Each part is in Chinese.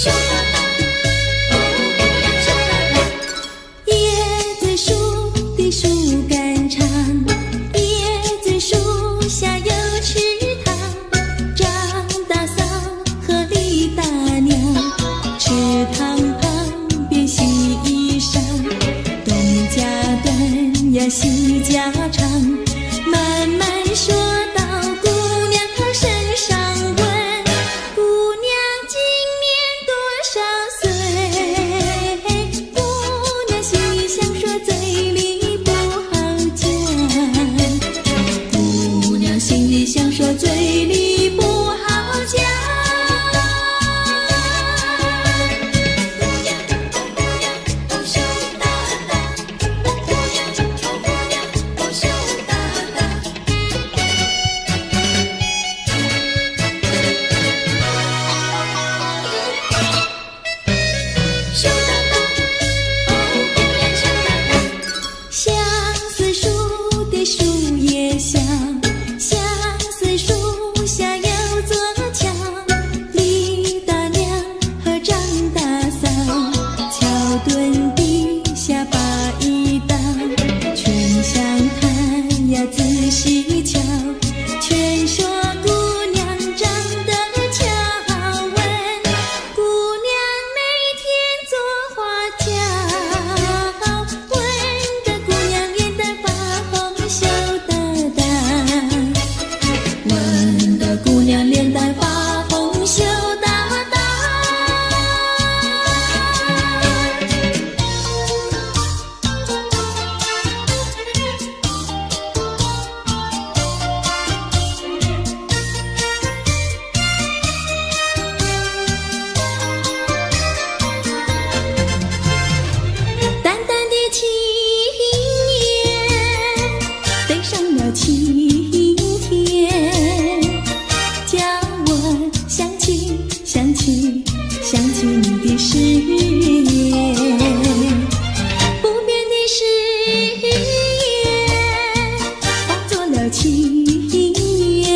羞答答，哦，姑娘羞答答。椰子树的树干长，椰子树下有池塘，张大嫂和李大娘，池塘旁边洗衣裳，东家短呀西家长，慢慢说到姑娘她身上问，姑娘今年多少岁？姑娘心里想说嘴里不好讲，姑娘心里想说嘴里不好讲。姑娘，哦姑娘，哦羞答答，姑娘，哦姑娘，哦羞答答。羞答答，哦姑娘羞答答。相思树的树叶香，相思树下有座桥，李大娘和张大嫂，桥墩底下把一道，全相谈呀仔细瞧，全说姑娘长得巧，问姑娘每天做花轿，问得姑娘脸蛋发红羞答答，问得姑娘脸蛋发红羞答答。淡淡的青叶飞上了青天，叫我想起想起想起你的誓言，不变的誓言化作了情缘，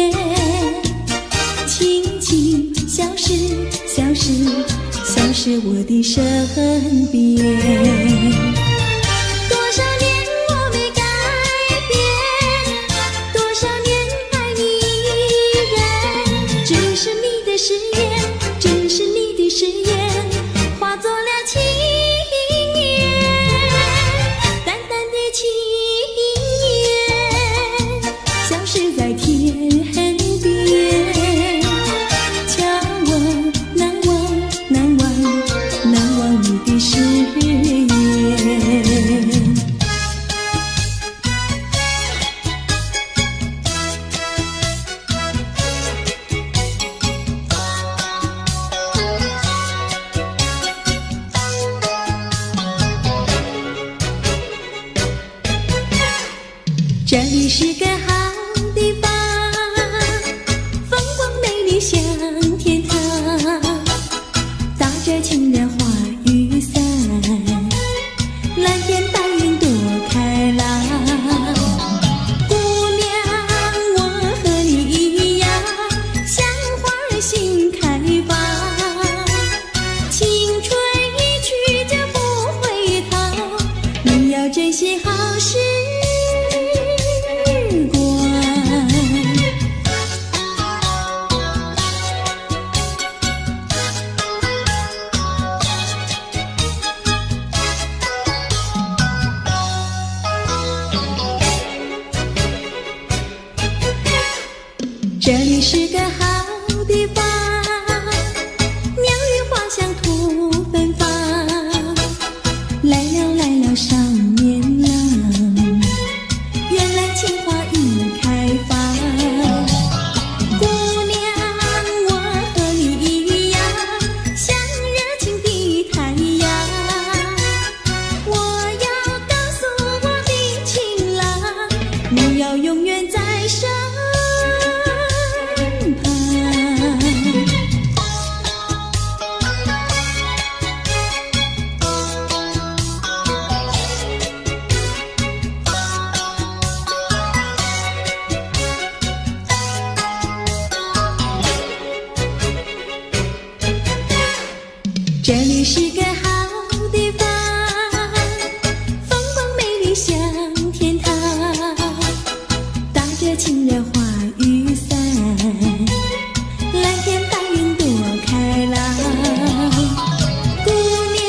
轻轻消失消失消失我的身边。多少年我没改变，多少年爱你依然，只是你的誓言，只是你的誓言，化作了情缘，淡淡的情缘，消失在天边，叫我难忘难忘难忘你的誓言。这里是个好地方，风光美丽像天堂，打着轻柔花雨伞，蓝天白云多开朗。姑娘，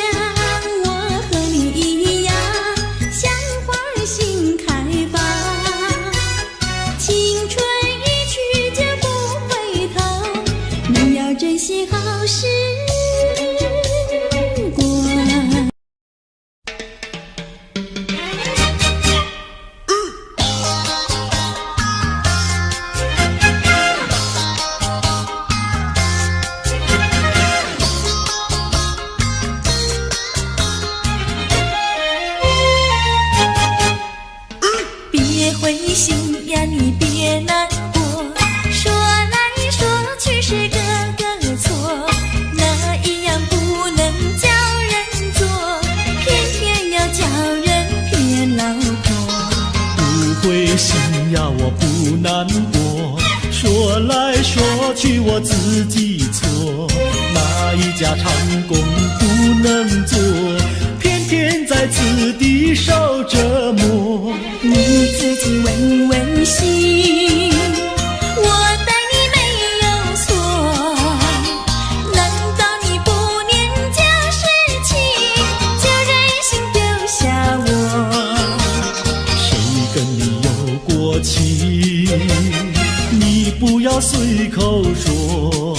我和你一样，像花儿心开放，青春一去就不回头，你要珍惜好时光。别灰心呀，你别难过，说来说去是个个错，哪一样不能叫人做，偏偏要叫人骗老婆。不灰心呀，我不难过，说来说去我自己错，哪一家长工不能做，偏偏在此地受折磨。你自己问问心，我待你没有错，难道你不念旧事情，就任性丢下我？谁跟你有过情，你不要随口说，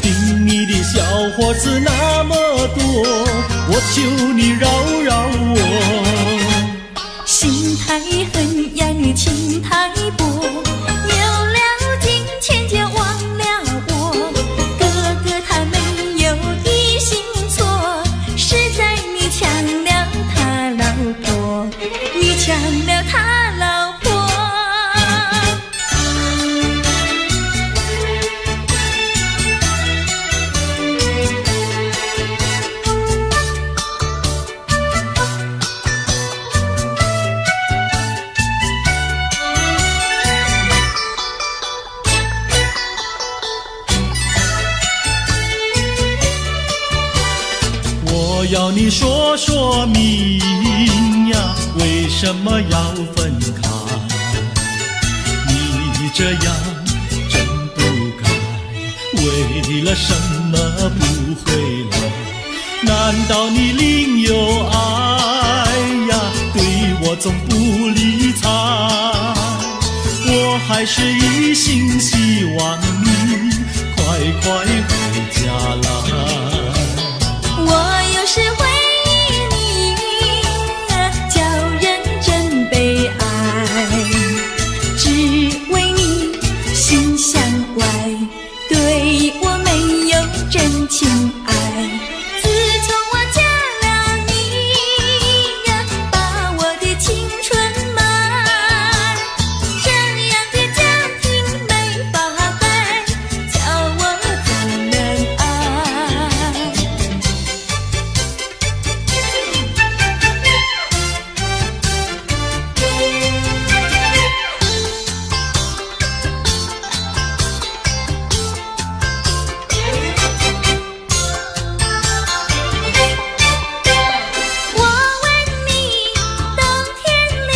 听你的小伙子那么多，我求你饶饶我。心太狠呀，你情太薄，有了金钱就忘了我。哥哥他没有的心错，是在你抢了他老婆，你抢了他老婆。我要你说说明呀，为什么要分开？你这样真不该，为了什么不回来？难道你另有爱呀？对我总不理睬，我还是一心希望你快快回家来。我有时回忆你，叫人真悲哀，只为你心向外，对我没有真情爱。自从我嫁了你呀，把我的青春埋，这样的家庭没法改，叫我怎能爱？我问你，冬天里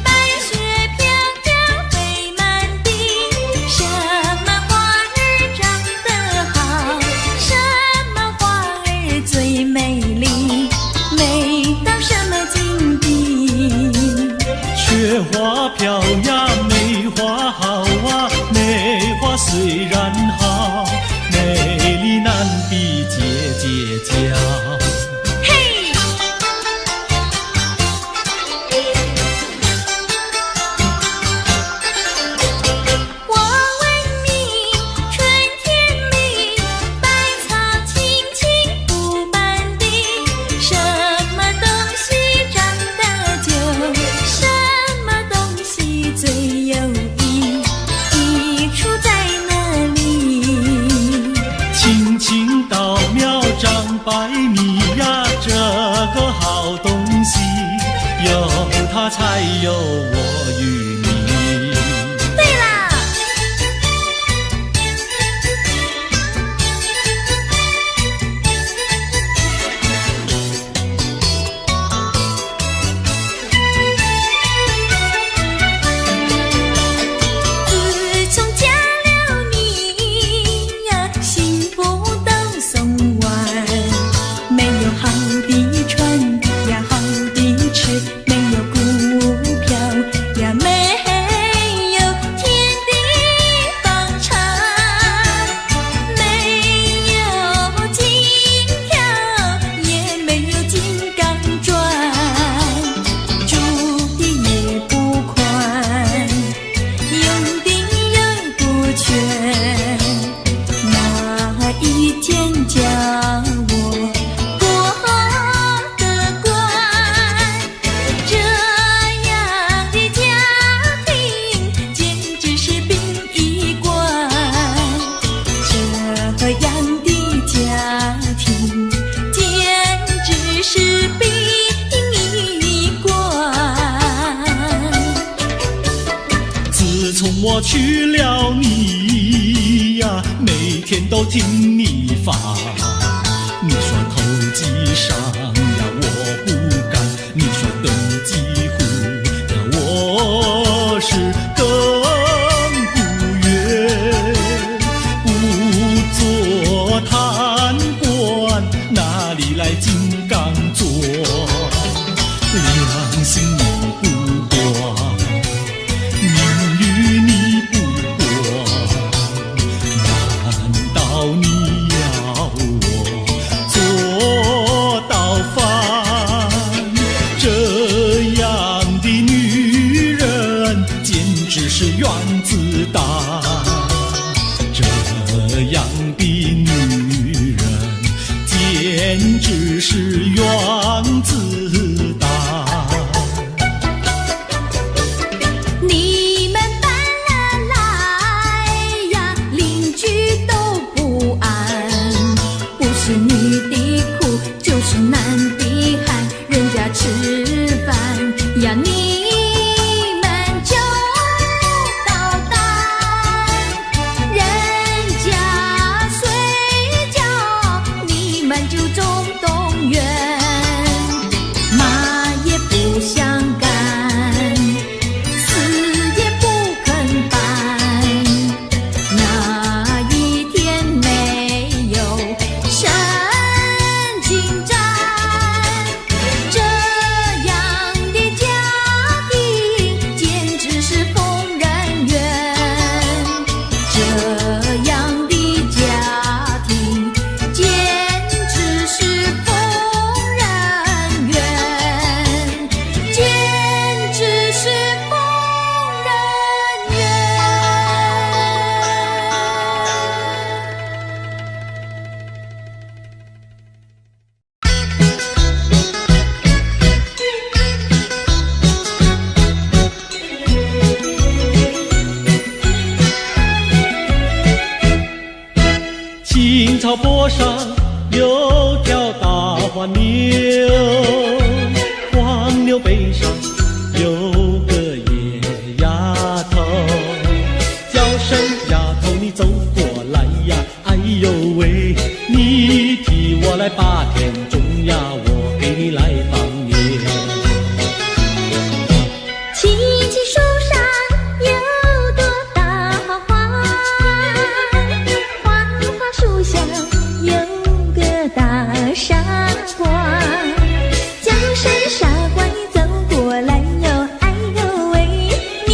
白雪飘着飞满地，什么花儿长得好，什么花儿最美丽，美到什么境地？雪花飘呀，梅花好啊，梅花虽然好，美丽难比姐姐娇。嘿，我问你，春天里百草青青布满地，什么东西长得久，什么东西最有益，益处在哪里？青青稻苗长百米呀，这个好东西，有它才有我与你。对啦，叫我过得乖。这样的家庭简直是殡仪馆，这样的家庭简直是殡仪馆。自从我娶了你呀，每天都听你发。你说投机商呀，我不干；你说登记户呀，我是更不愿。不做贪官，哪里来金刚座？良心你不管，名誉你不管，难道你要我做到饭？这样的女人简直是原子弹，这样的女人简直是原子弹。你们搬了来呀，邻居都不安，不是女的苦，就是男的寒，人家吃饭呀，你们就捣蛋，人家睡觉，你们就总动员，骂也不想干，死也不肯搬。那一天没有神经战，这样的家庭简直是疯人院，这样的家庭简直是疯人院，简直是疯人院。青草坡上有条大黄牛，黄牛背上有个野丫头，叫声丫头你走过来呀，哎呦喂，你替我来把田种呀，我给你来放牛。青青树上有朵大花，花花树下有个大傻瓜，叫声傻瓜你走过来哟，哎呦喂，你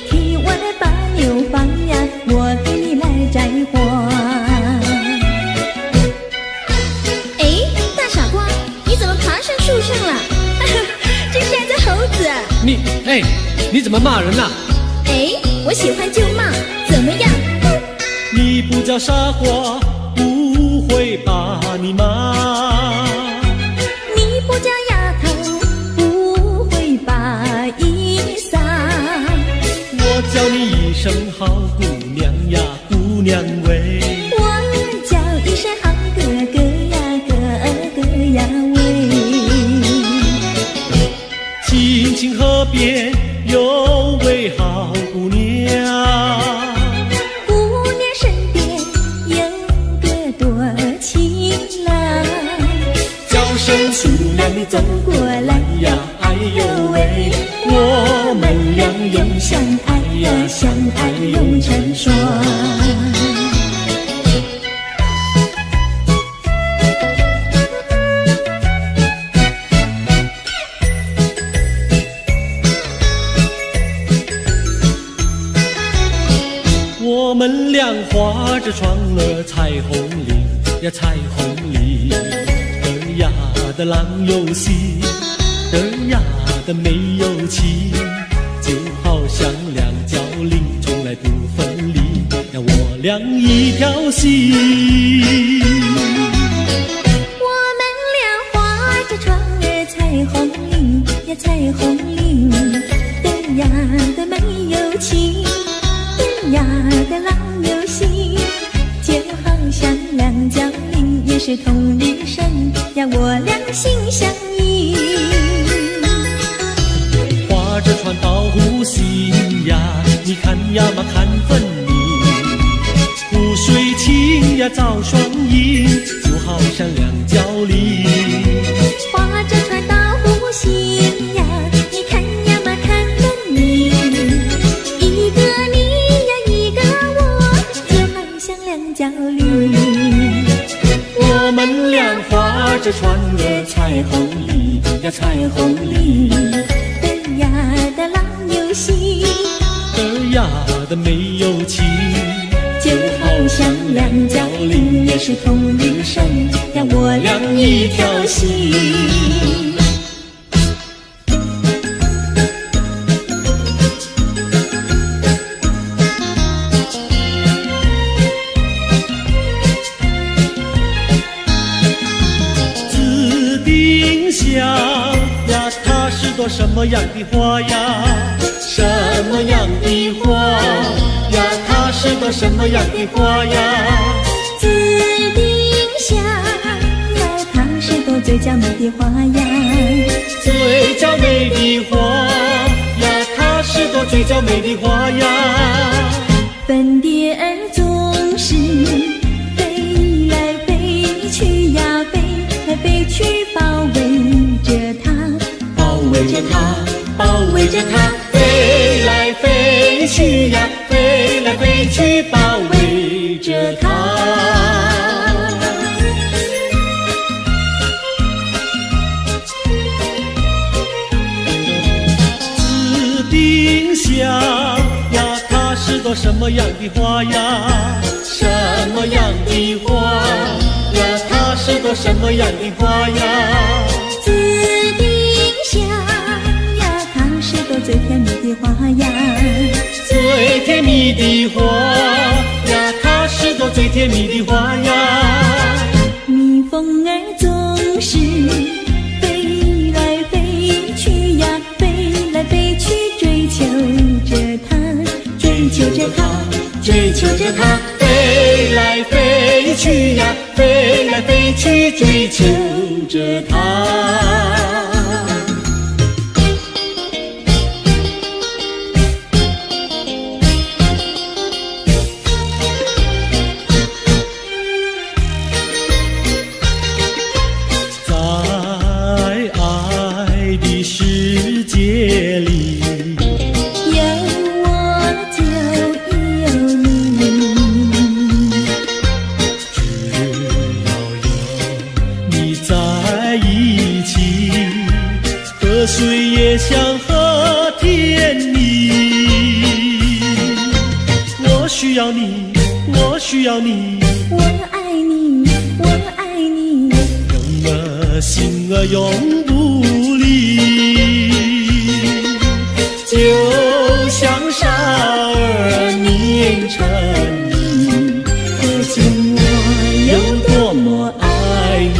替我来把牛放呀，我给你来摘花。哎，大傻瓜，你怎么爬上树上了？这是只猴子。你怎么骂人呐？哎，我喜欢就骂，怎么样？哼！你不叫傻瓜，不会把你骂。你不叫丫头，不会把衣撒。我叫你一声好姑娘呀，姑娘喂。我叫一声好哥哥呀，哥哥呀喂。青青河边有位好姑娘，姑娘身边有个多情郎，叫声姑娘你走过来呀，哎呦喂，我们俩永相爱呀，相爱永成双。我们俩划着闯了彩虹岭呀，彩虹岭，儿呀的郎有心，儿呀的没有情，就好像两角铃，从来不分离呀，我俩一条心。也是同日生，让我俩心相依。划着船到湖心呀，你看呀嘛看分明，湖水清呀照双影，就好像两角梨。划着船到湖心呀，你看呀嘛看分明，一个你呀一个我，就好像两角梨。我们俩划着船儿彩虹里呀彩虹里，的呀的郎有心，的呀的没有情，就好像两角梨也是同日生，让我俩一条心。紫丁香呀，它是朵什么样的花呀？什么样的花呀？它是朵什么样的花呀？紫丁香呀，它是朵最娇美的花呀。最娇美的花呀，它是朵最娇美的花呀。粉蝶儿总是飞来飞去呀，飞来飞去，包围着它，包围着它，包围着它，飞来飞去呀，飞来飞去，包围着它。紫丁香呀，它是朵什么样的花呀？什么样的花呀？它是朵什么样的花呀？紫丁香呀，它是朵最甜蜜的花呀。最甜蜜的花呀，它是朵最甜蜜的花呀。蜜蜂儿总是飞来飞去呀，飞来飞去，追求着它，追求着它，追求着它，飞来飞去呀，飞来飞去，追求着它。在爱的世界里，有我就有你，只要有你在一起，河水也像和甜蜜。我需要你，我需要你，我爱你，我爱你，永儿心儿永不离。就像傻儿年成你，可见我有多么爱你。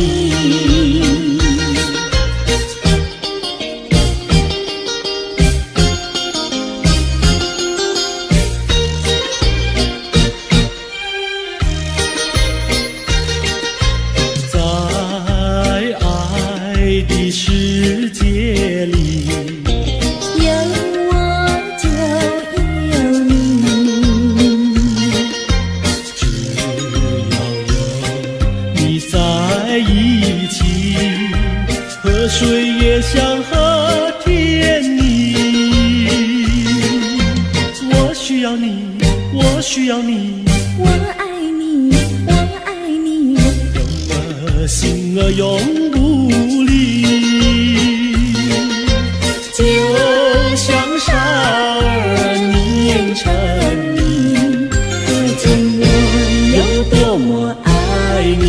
在爱的世界里，有我就有你，只要有你在一起，河水也像和甜蜜。我需要你，我需要你，我爱你，我爱你，心儿永不离。就像傻儿年成你，可见我有多么爱你。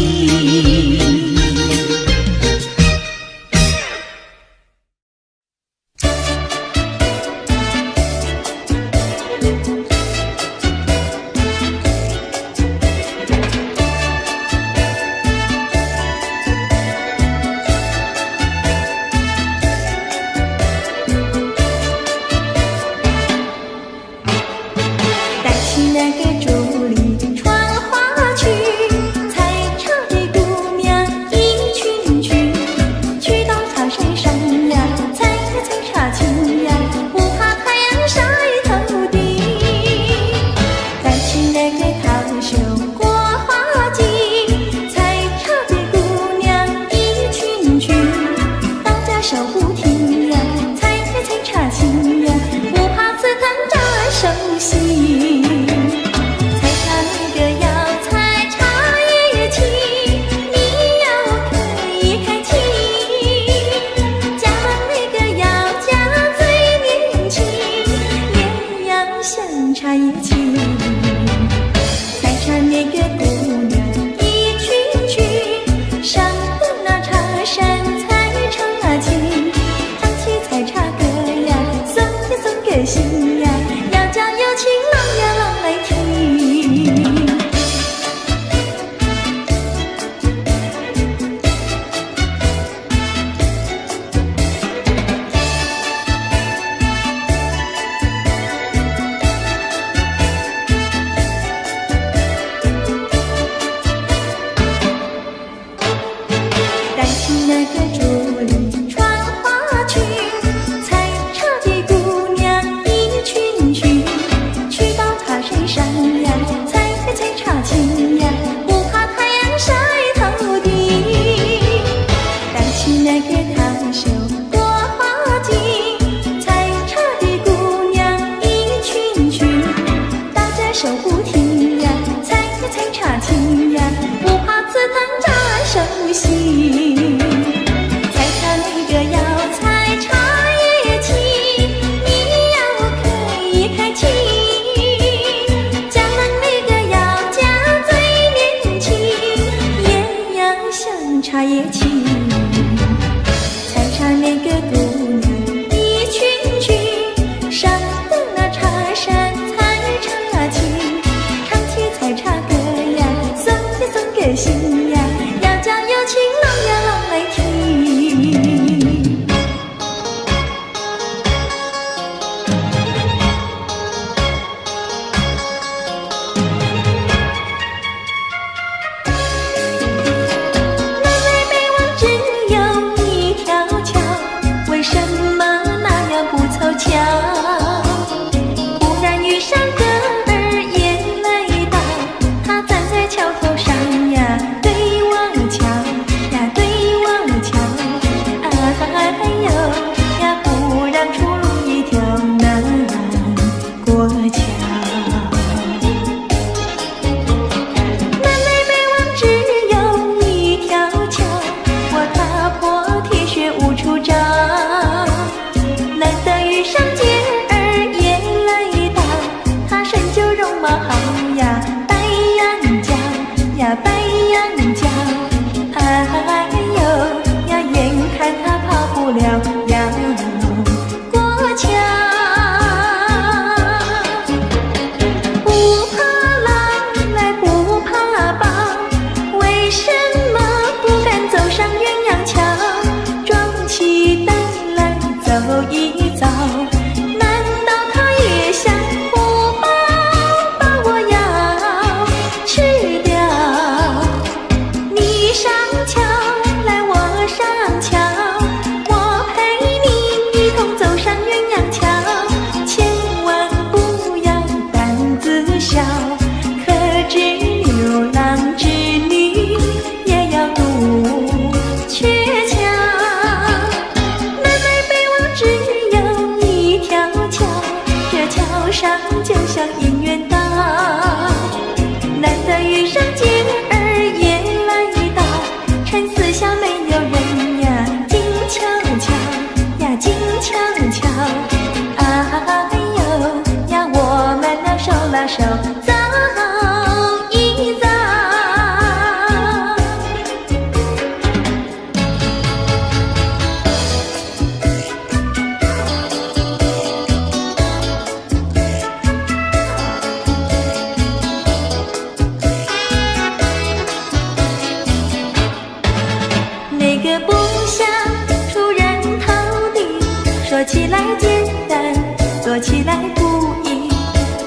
那个竹林穿花裙，采茶的姑娘一群群，去到茶水上呀，采茶青呀，不怕太阳晒头顶。荡起那个桃袖过花径，采茶的姑娘一群群，打着手不停呀，采茶青呀，不怕刺疼扎手心。采茶那个要采茶叶青，你要开气。加冷那个要加最年轻，也要像茶叶青。采茶那个姑娘一群群，上的那茶山采茶青，唱起采茶歌呀，送给心呀，要叫有情郎呀郎来听。南北北望只有一条桥，为什么那样不凑巧？忽然遇上个儿也来到，他站在桥头上呀，对我瞧呀，对我瞧，哎呦呀，不让出路一条难过桥。南北北望只有一条桥，我踏破铁鞋无处找。难得遇上姐儿也来到，她身就容貌好呀，白羊角呀，白羊角，哎呦呀，眼看她跑不了要过桥。不怕浪来不怕暴，为什么不敢走上鸳鸯桥？壮起胆来走一遭，难道他也想不饱把我要吃掉？你上桥来我上桥，我陪你一同走上鸳鸯桥，千万不要胆子小，可知牛郎织女也要渡鹊桥。南北北望只有一条桥，这桥上就像姻缘岛。难得遇上姐儿也来到，趁四下没有人呀，静悄悄呀，静悄悄，哎呦呀，我们那手拉手走一遭。那个不想出人头地，说起来简单，做起来不易。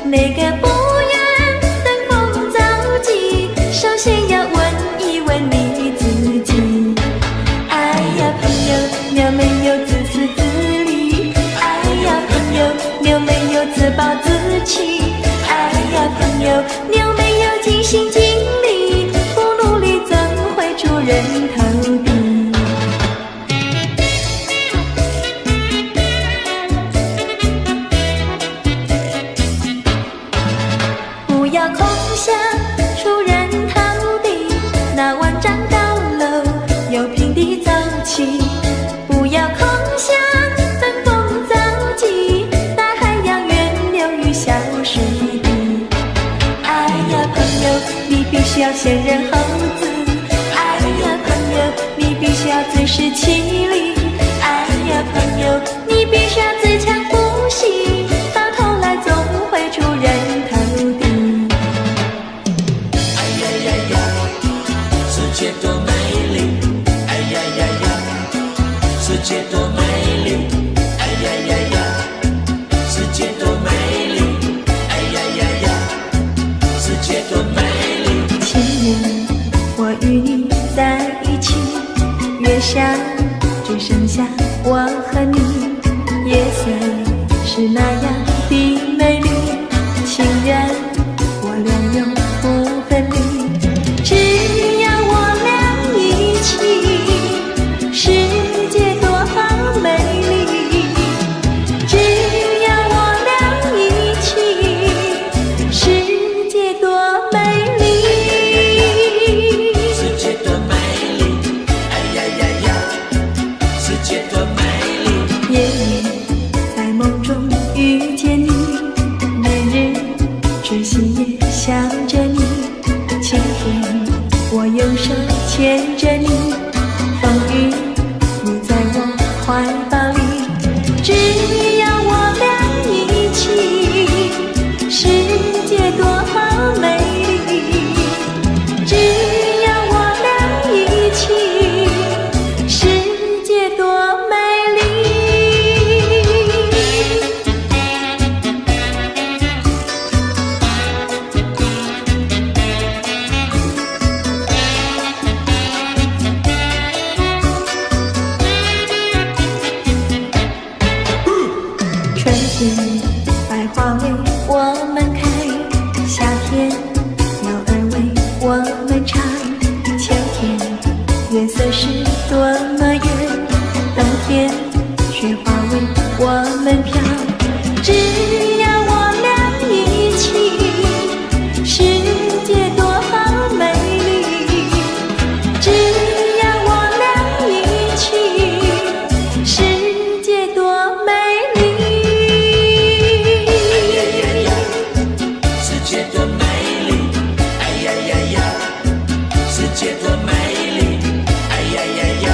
那个不愿登峰造极，首先要问一问你自己。哎呀朋友，你有没有自私自利？哎呀朋友，你有没有自暴自弃？哎呀朋友，你有没有尽心尽力？不努力怎会出人头地？不要空想出人头地，那万丈高楼有平地走起。不要空想登峰造极，大海洋源流于小水滴。哎呀朋友，你必须要先人后子。哎呀朋友，你必须要自食其力。哎呀朋友，你必须要自强不息，到头来总会出人头地。世界多美丽，哎呀呀呀！世界多美丽，哎呀呀呀！世界多美丽，哎呀呀呀！世界多美丽。情人，我与你在一起，越想只剩下我和你，夜色是那样的美丽，情人我俩永不分离。只要我俩一起，世界多美丽。只要我俩一起，世界多美丽。世界多美丽，哎呀呀呀，世界多美丽。夜夜在梦中遇见你，每日痴心也想着你。晴天我用手牵着你，风雨你在我怀抱里。只要我俩一起，世界多美丽。只要我俩一起，世界多美丽。春天百花为我们开，夏天鸟儿为我们唱，秋天月色是多么圆，冬天雪花为我们飘。只要我俩一起，世界多美丽。只要我俩一起，世界多美丽。哎呀呀呀，世界多美丽，哎呀呀呀，世界多美丽，哎呀呀呀，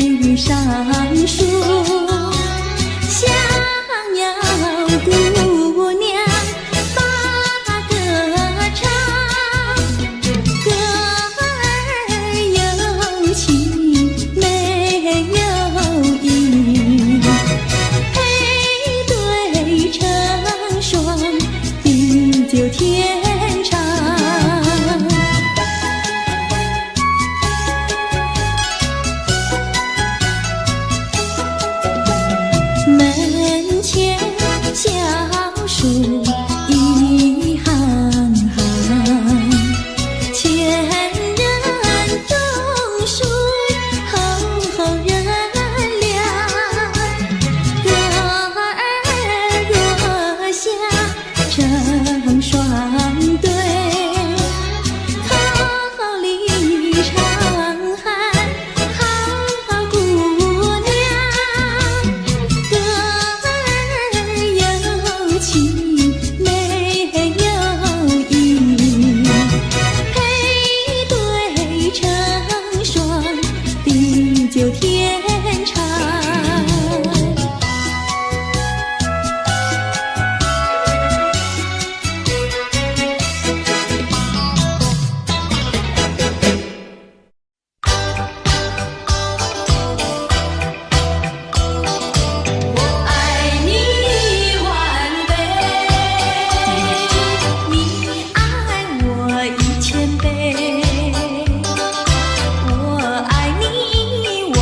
雨上树，想要姑娘把歌唱，歌儿有情没有意，配对成双，地久天长。门前小树一行行，前人种树，后人量。歌儿若下成双对，好里长喊好姑娘。歌儿有情没有意，配对成双，地久天长。我爱你万倍，你爱我1000倍。我爱你万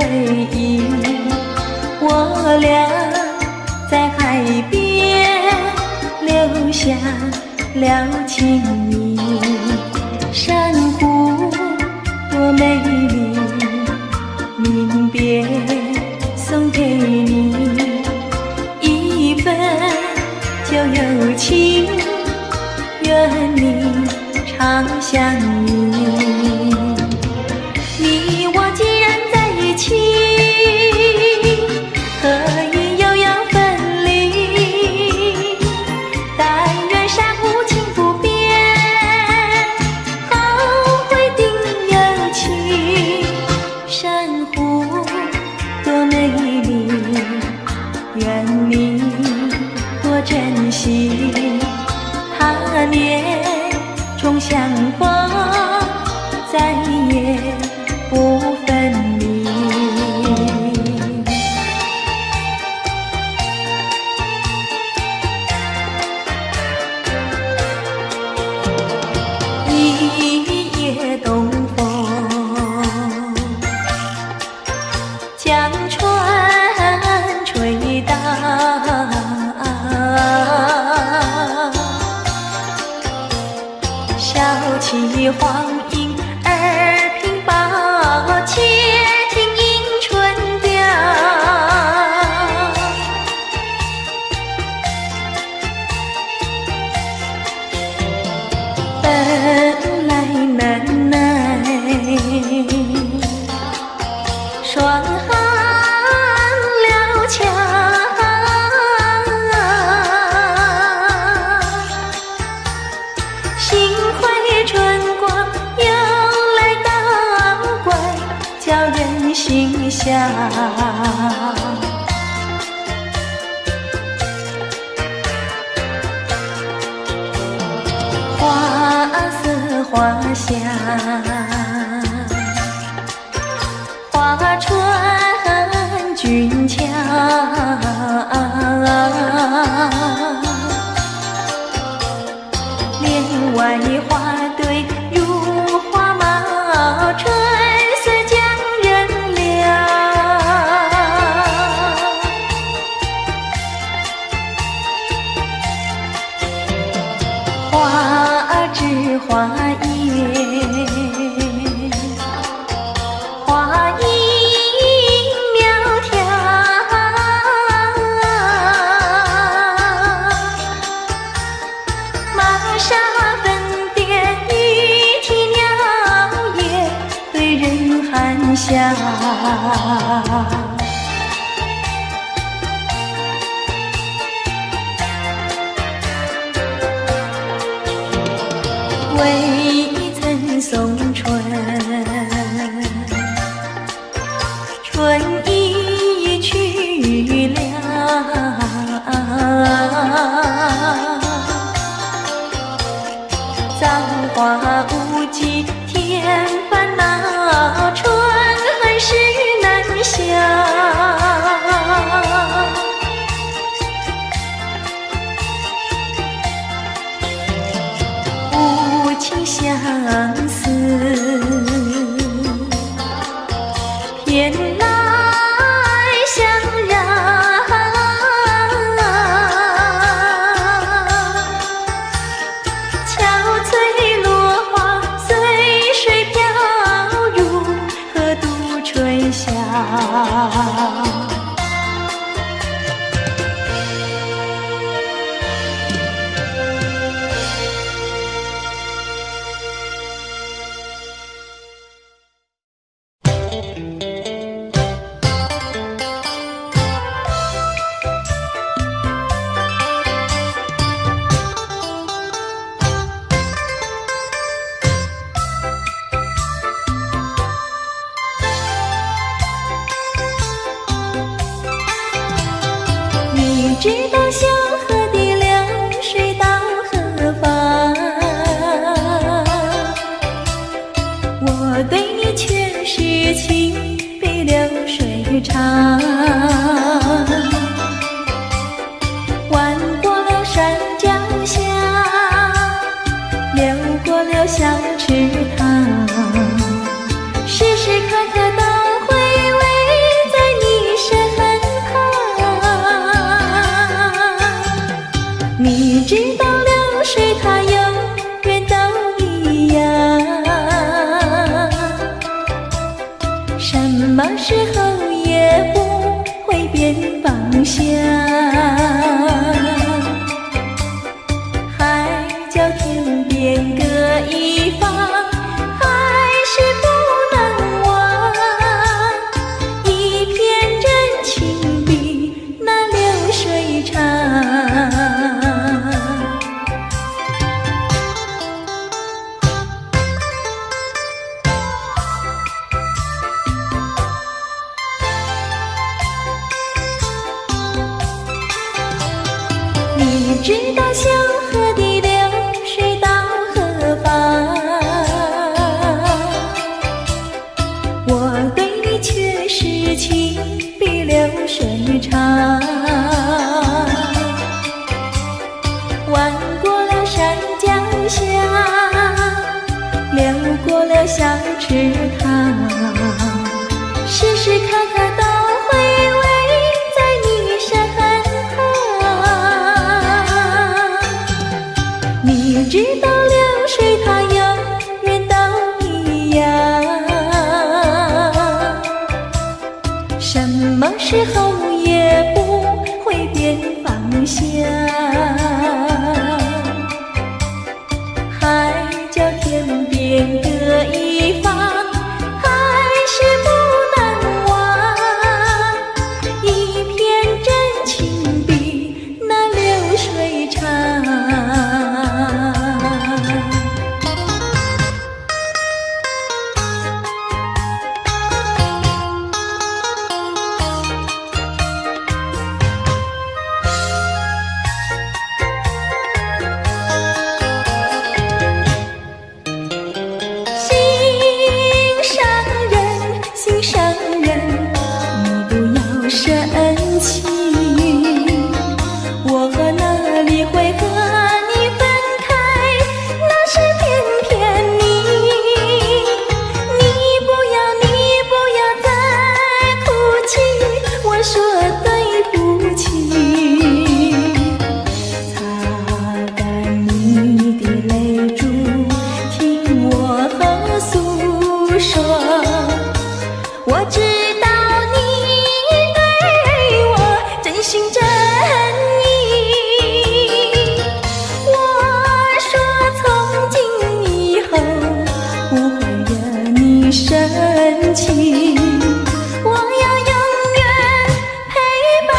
回忆，我俩在海边留下了情谊。珊瑚多美丽，临别送给你一份旧友情，愿你常相依。你我既然在一起，何以又要分离？但愿山无情不变，后会定有期。珊瑚多美丽，愿你多珍惜。他年重相逢，再也不分离。一夜东风，将船吹荡，笑起黄莺儿屏抱，且听迎春调。本来难耐，双航了桥，心怀春光又来捣怪，叫人心笑。花色花香，花船俊俏，帘外花堆如花帽，春色将人撩。花枝花叶，花影苗条，玛莎粉点雨啼鸟也对人含笑。未曾送春，春已去了。葬花无忌添烦恼，春恨事难消。无情相思，偏来相扰。憔悴落花随水飘入河渡春宵。你知道小河的流水到何方？我对你却是情比流水长。弯过了山脚下，流过了小池塘，时时刻刻都回味么时候也不会变方向，海角天边各一方，还是不能忘。一片真情比那流水长。你知道小河的流水到何方？我对你却是情比流水长。弯过了山脚下，流过了小池塘，时时刻刻都回味在你身旁。你知道流水它永远都一样，什么时候也不会变方向。海角天边各一方，还是不能忘。一片真情比那流水长。心上人，你不要生气，我哪里会和你分开？那是偏偏你不要再哭泣，我说对不起。擦干你的泪珠，听我诉说。我知道你对我真心真意，我说从今以后不会惹你生气，我要永远陪伴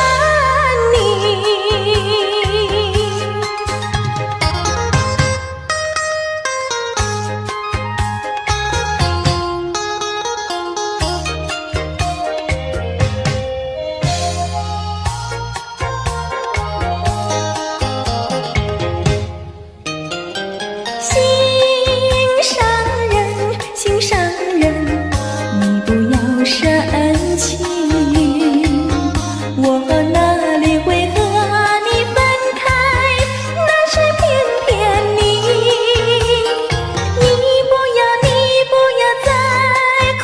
你。心上人，你不要生气，我哪里会和你分开？那是偏偏你不要再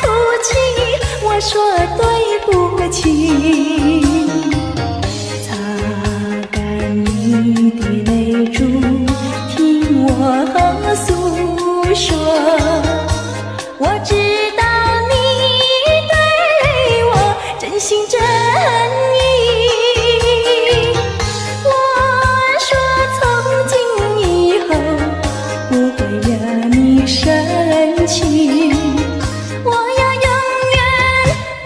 哭泣，我说对不起。擦干你的泪珠，听我诉说。我知道你对我真心真意，我说从今以后不会惹你生气，我要永远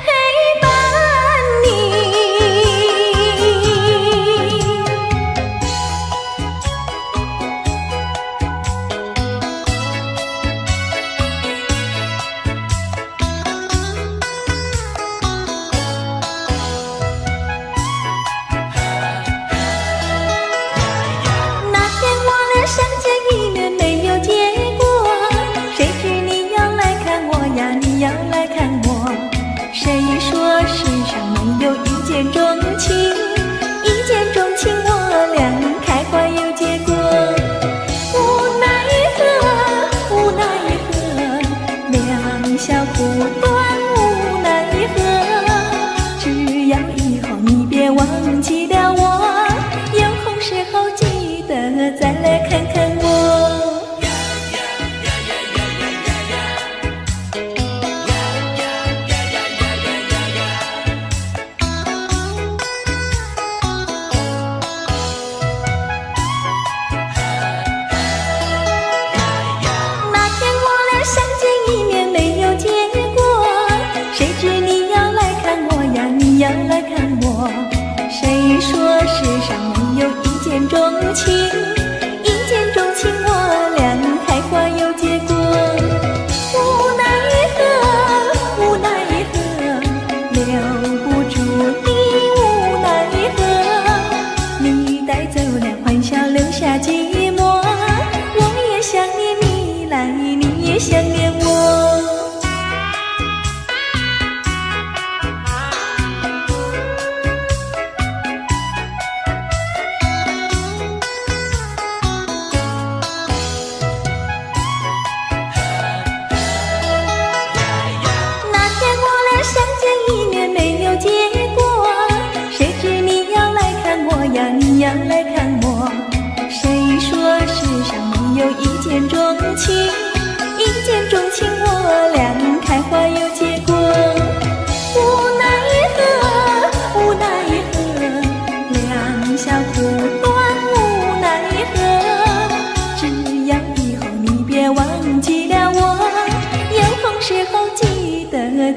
陪伴你。钟情，一见钟情，我俩开花有结果。无奈何，无奈何，两小苦短，无奈何。只要以后你别忘记了我，有空时候记得再来看看我。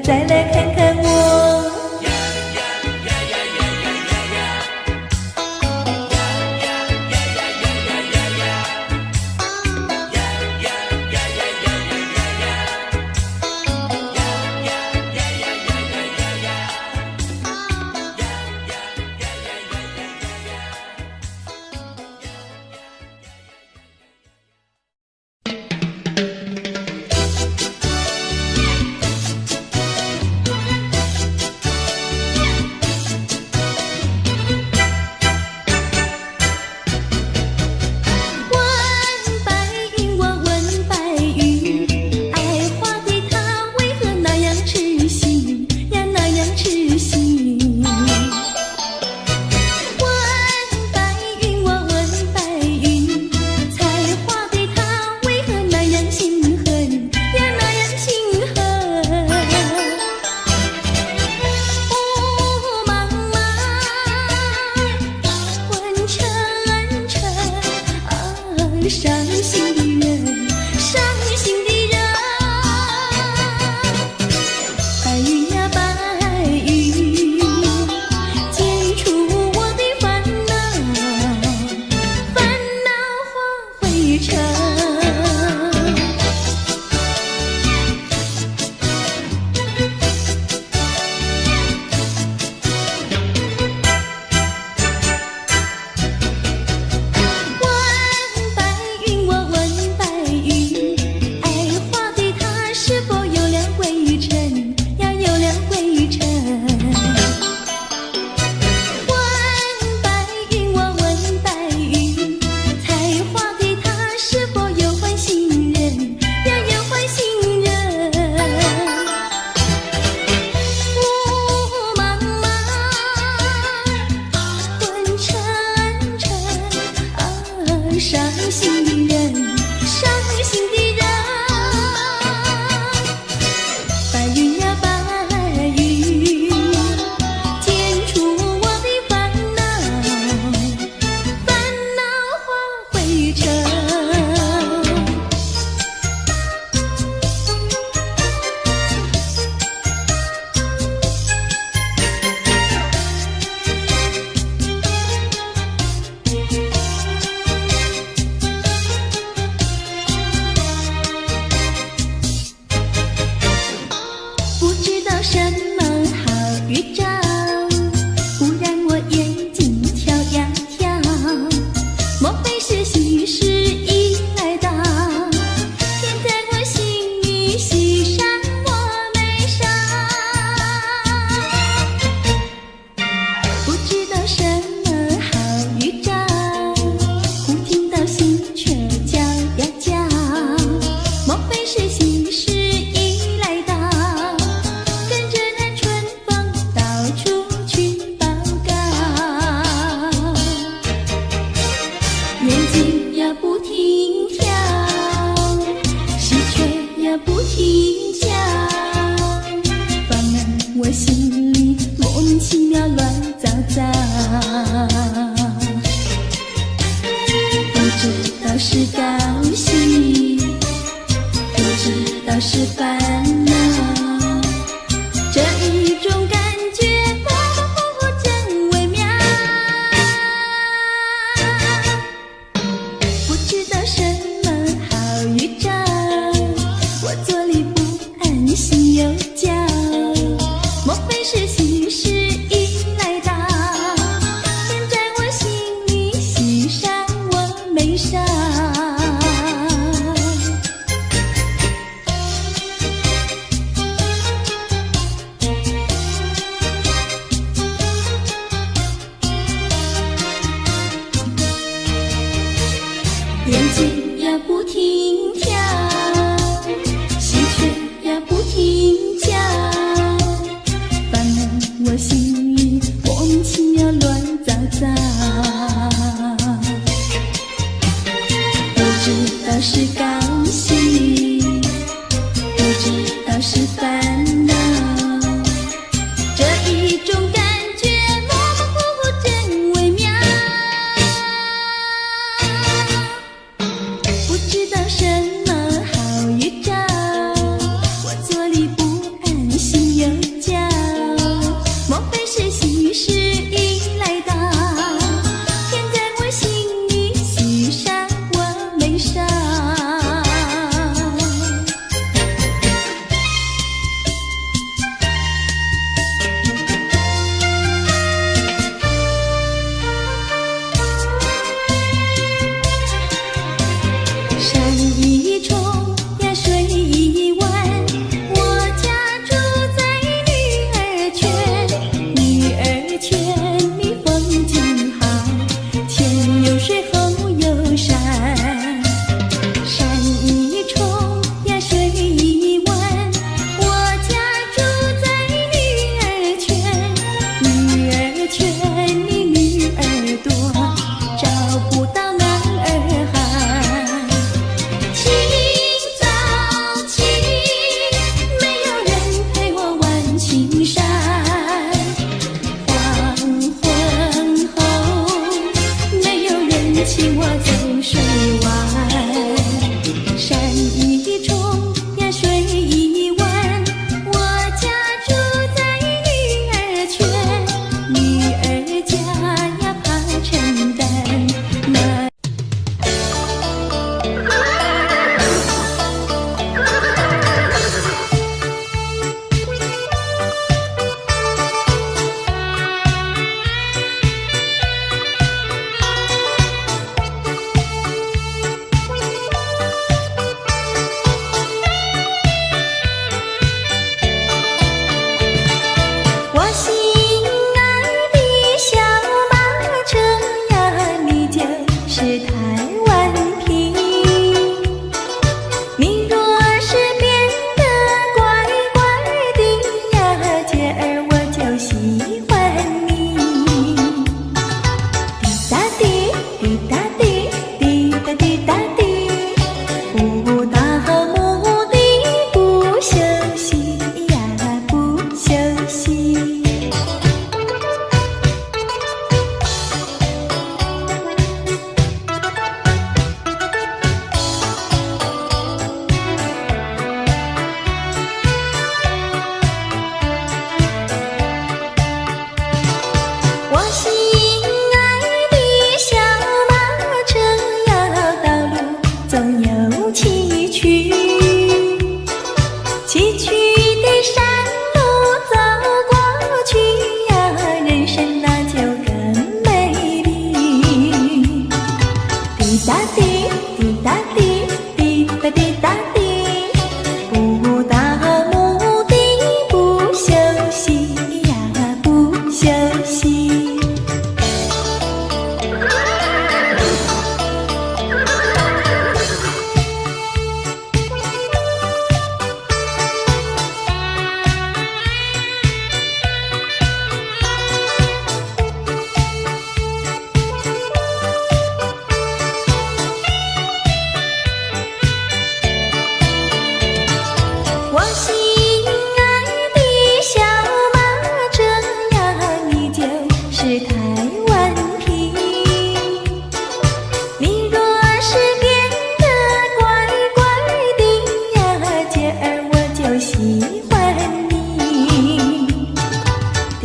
再来看看我。伤心的人，伤心的人，白云呀白云，解除我的烦恼，烦恼化灰尘。伤心的人，伤心的人，白云呀白云，剪除我的烦恼，烦恼化灰尘。不知道什么好预兆，忽然我眼睛跳呀跳，莫非是喜事已来到？天在我心里，喜上我眉梢。不知道什么好预兆，忽听到心却叫呀叫，莫非是喜事已来到？眼睛呀不停跳，喜鹊呀不停叫，放我心里莫名其妙乱糟糟。不知道是高兴，不知道是烦恼，这一种感觉模模糊糊真微妙。不知道什么好预兆，我坐立不安，心又焦，莫非是喜事已来到？天在我心里，喜上我眉梢。眼睛呀不停跳，喜鹊呀不停叫，烦我心里莫名其妙乱糟糟。不知道是高兴，不知道是烦恼，这一种感觉模模糊糊真微妙。不知道什么好预兆，我坐立不安，心又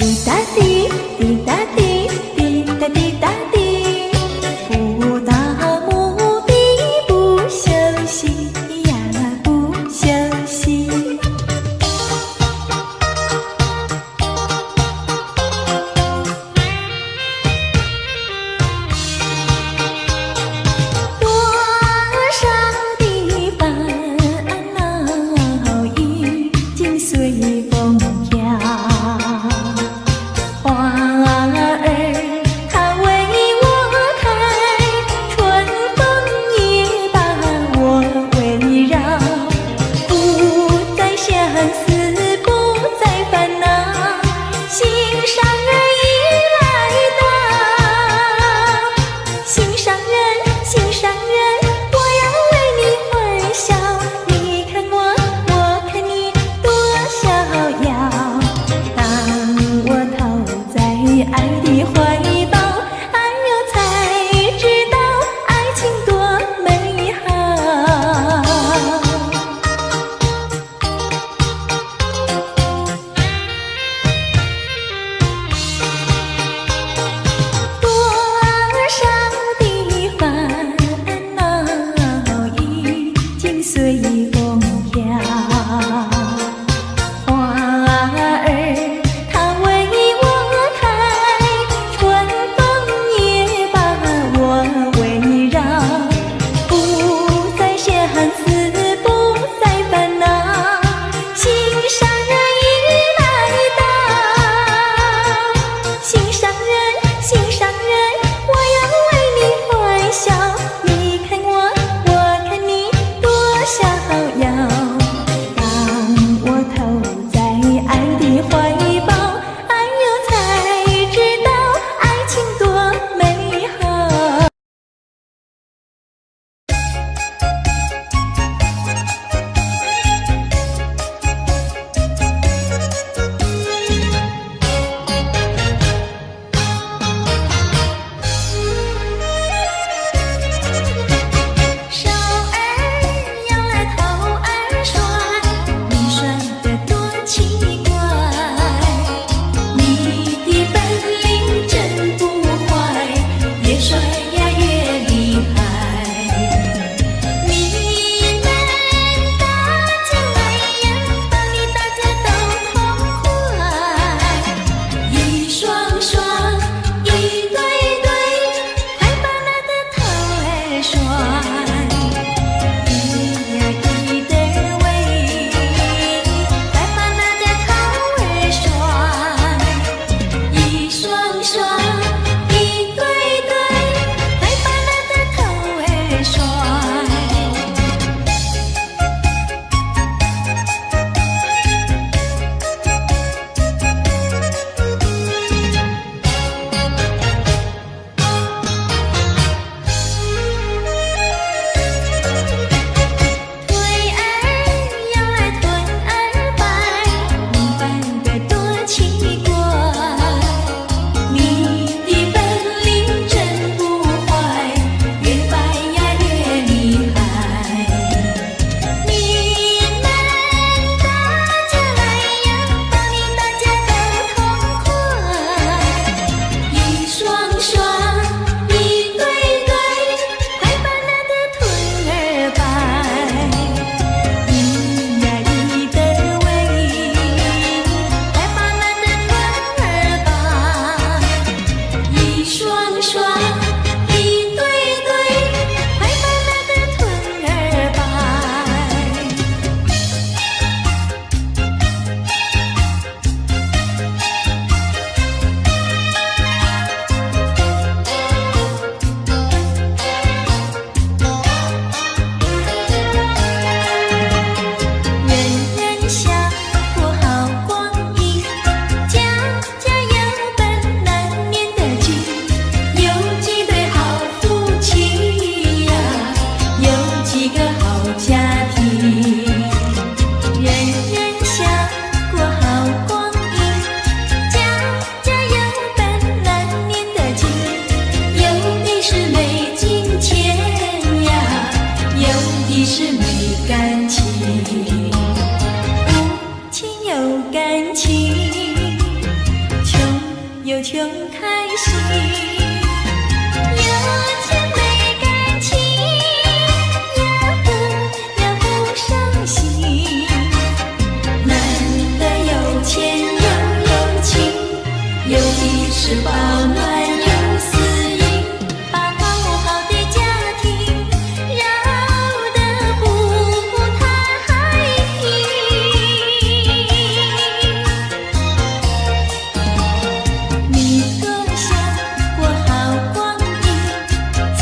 滴答滴，滴答滴，滴答滴答滴，不到目的不休息呀，不休息。多少的烦恼已经随风飘，花儿它为我开，春风也把我围绕，不再相思，不再烦恼，心上人已来到，心上人，心上人，我要为你欢笑，你看我，我看你，多逍遥。当我投在爱的怀抱，哎呦，才知道爱情多美好。有穷开心，有钱没感情，也不伤心。难得有钱又有情，有的是保暖有私隐，把好好的家庭绕得不太平。你多想过好光阴，做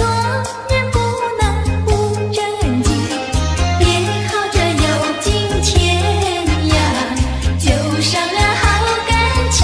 人不能不正经，别靠着有金钱呀，就伤了好感情。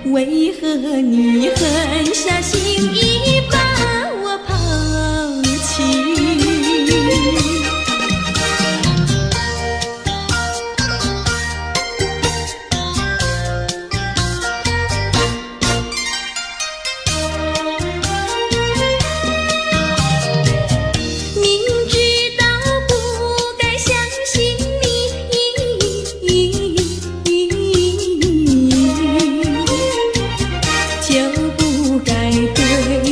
为何你狠下心意把我抛弃？明知道不该相信你，就不该对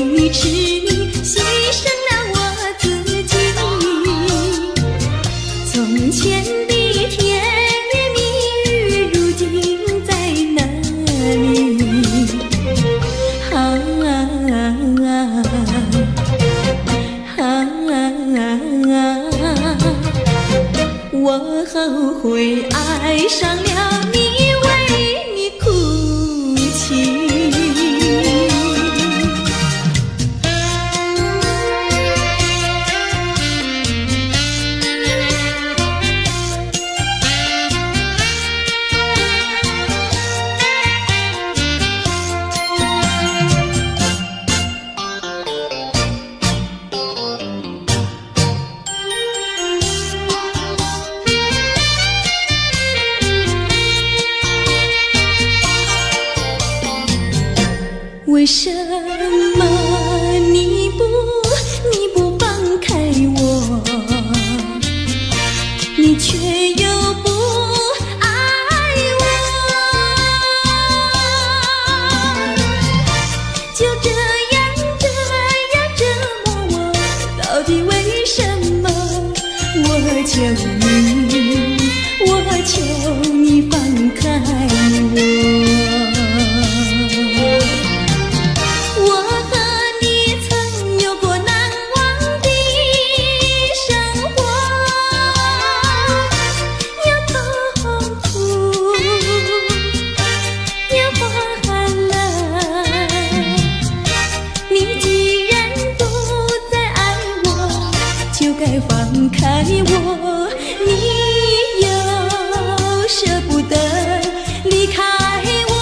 你痴迷，牺牲了我自己。从前的甜言蜜语，如今在哪里？我后悔爱上了你，为你哭泣。为什么你不放开我？你却又不爱我，就这样折磨我，到底为什么？我求你放开我。放开我，你又舍不得离开我。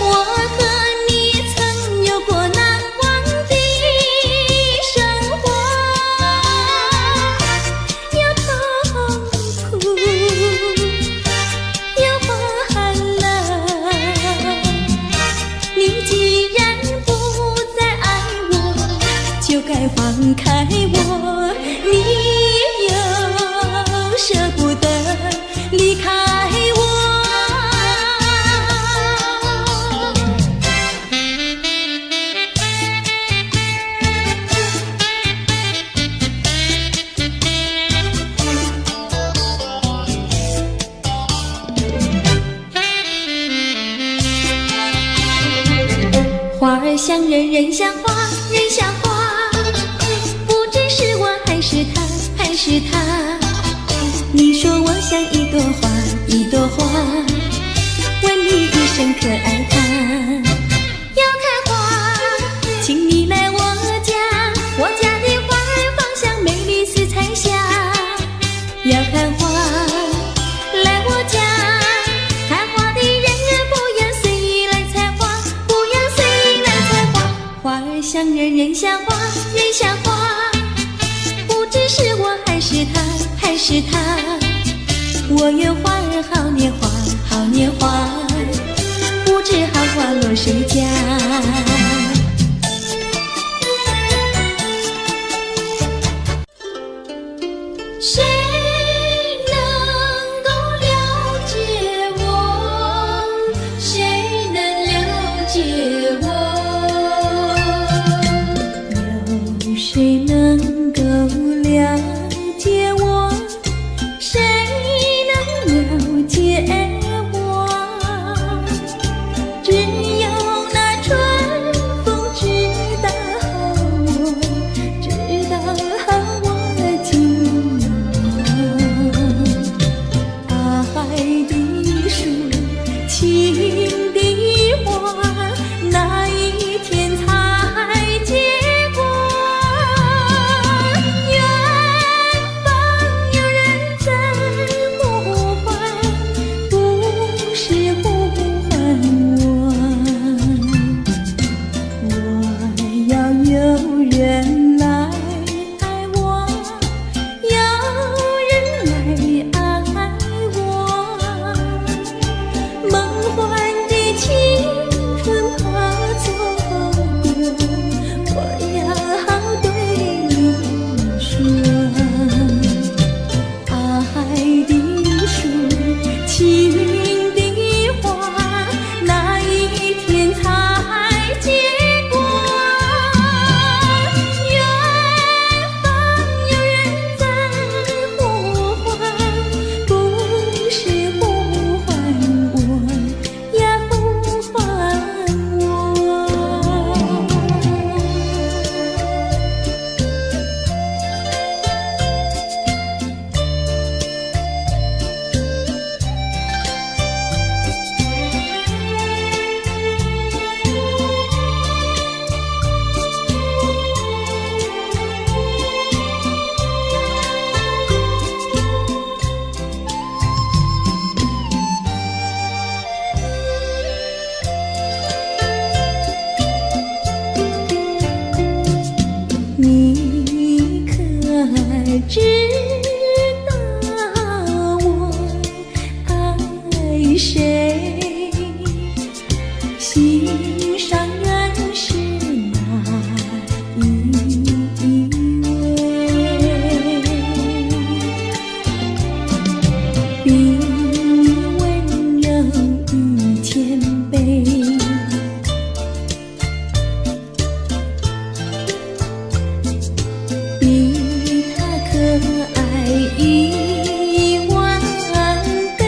我和你曾有过难忘的生活，有痛苦，有欢乐。你既然不再爱我，就该放开我，你又舍不得离开我。花儿像人，人像花，人像花，不知是我还是他，还是他。你说我像一朵花，一朵花，问你一声可爱它。要开花，请你来我家，我家的花儿芳香美丽似彩霞。要看花，来我家。看花的人儿不要随意来采花，不要随意来采花。花儿像人，人像花，人像花，不知是我还是他，还是他。我愿花儿好年华，好年华，不知好花落谁家。谁能够了解我？谁能了解我？有谁能够了解我？谁能了解我？只有那纯谁？心上人是哪一位？比你温柔与谦卑，比他可爱1万倍。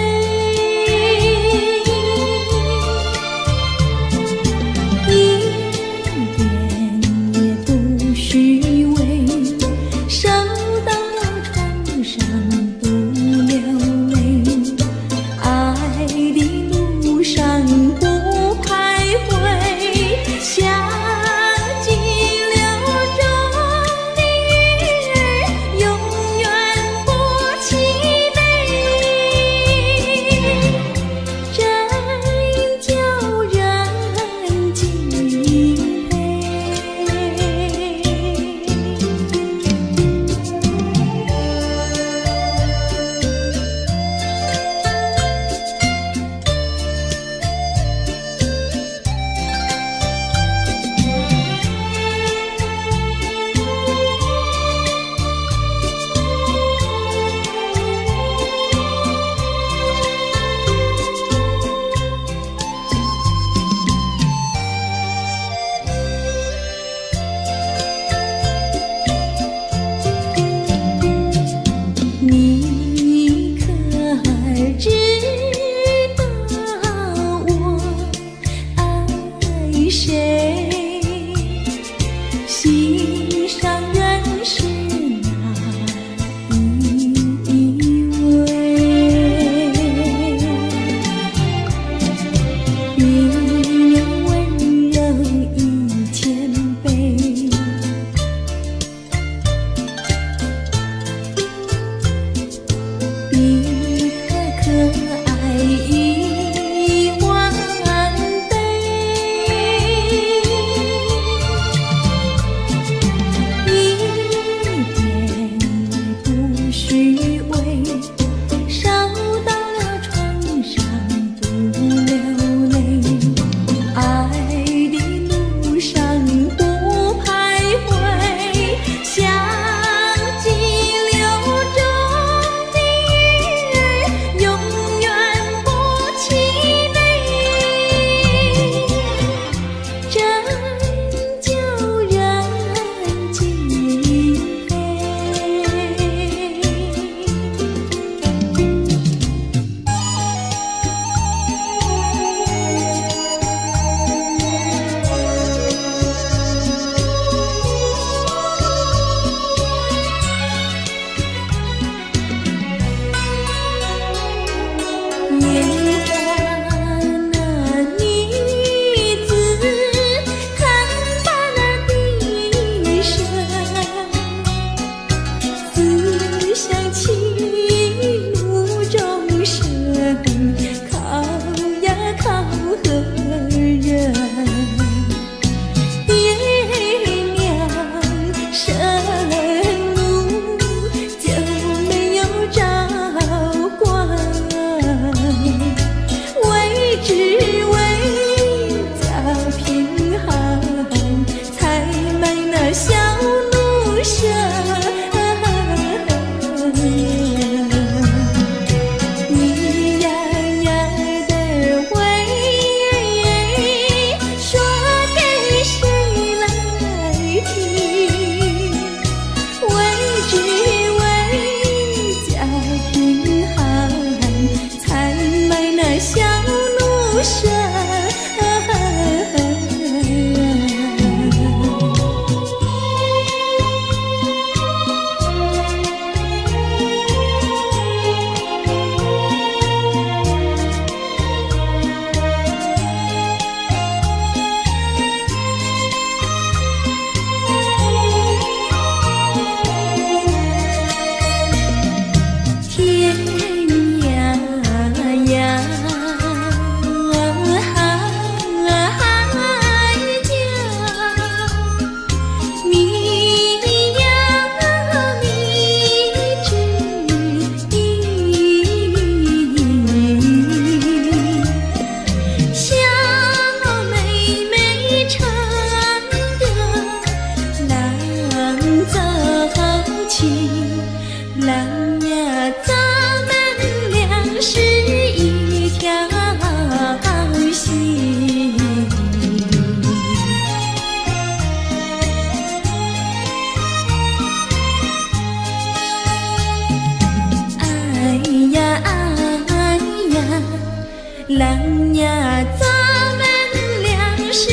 郎呀，咱们俩是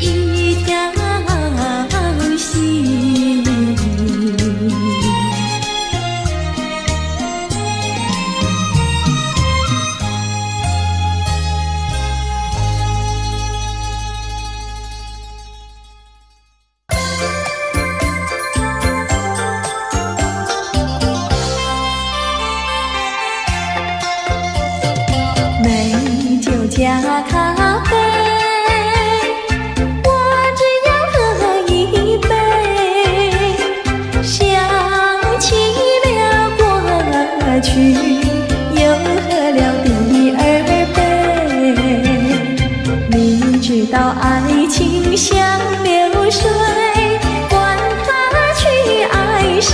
一条心。美酒加咖啡，我只要喝一杯。想起了过去，又喝了第二杯。明知道爱情像流水，管他去爱谁。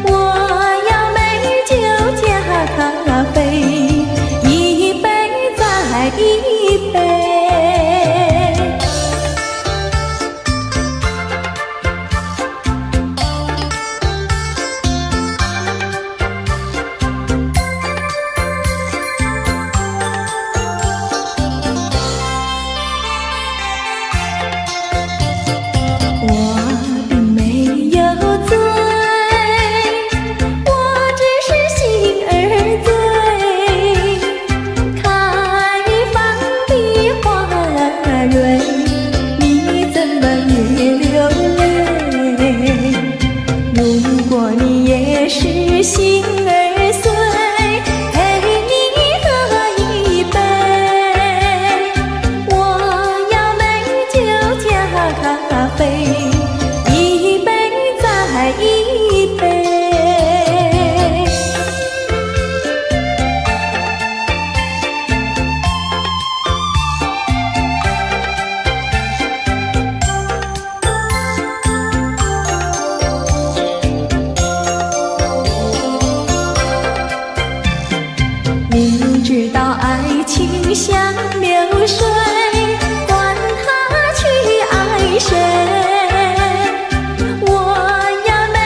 我要美酒加咖啡，一杯再一杯。我并没有醉，我只是心儿醉。开放的花蕊，你怎么也流泪？如果你也是心儿碎，陪你喝一杯。我要美酒加咖啡，一杯再一杯。明知道爱情像流水，管他去爱谁。我要美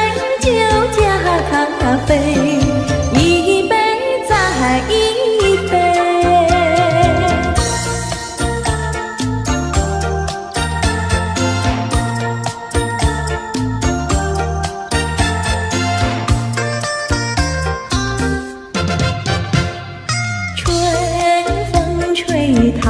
酒加咖啡，一杯再一杯。春风吹它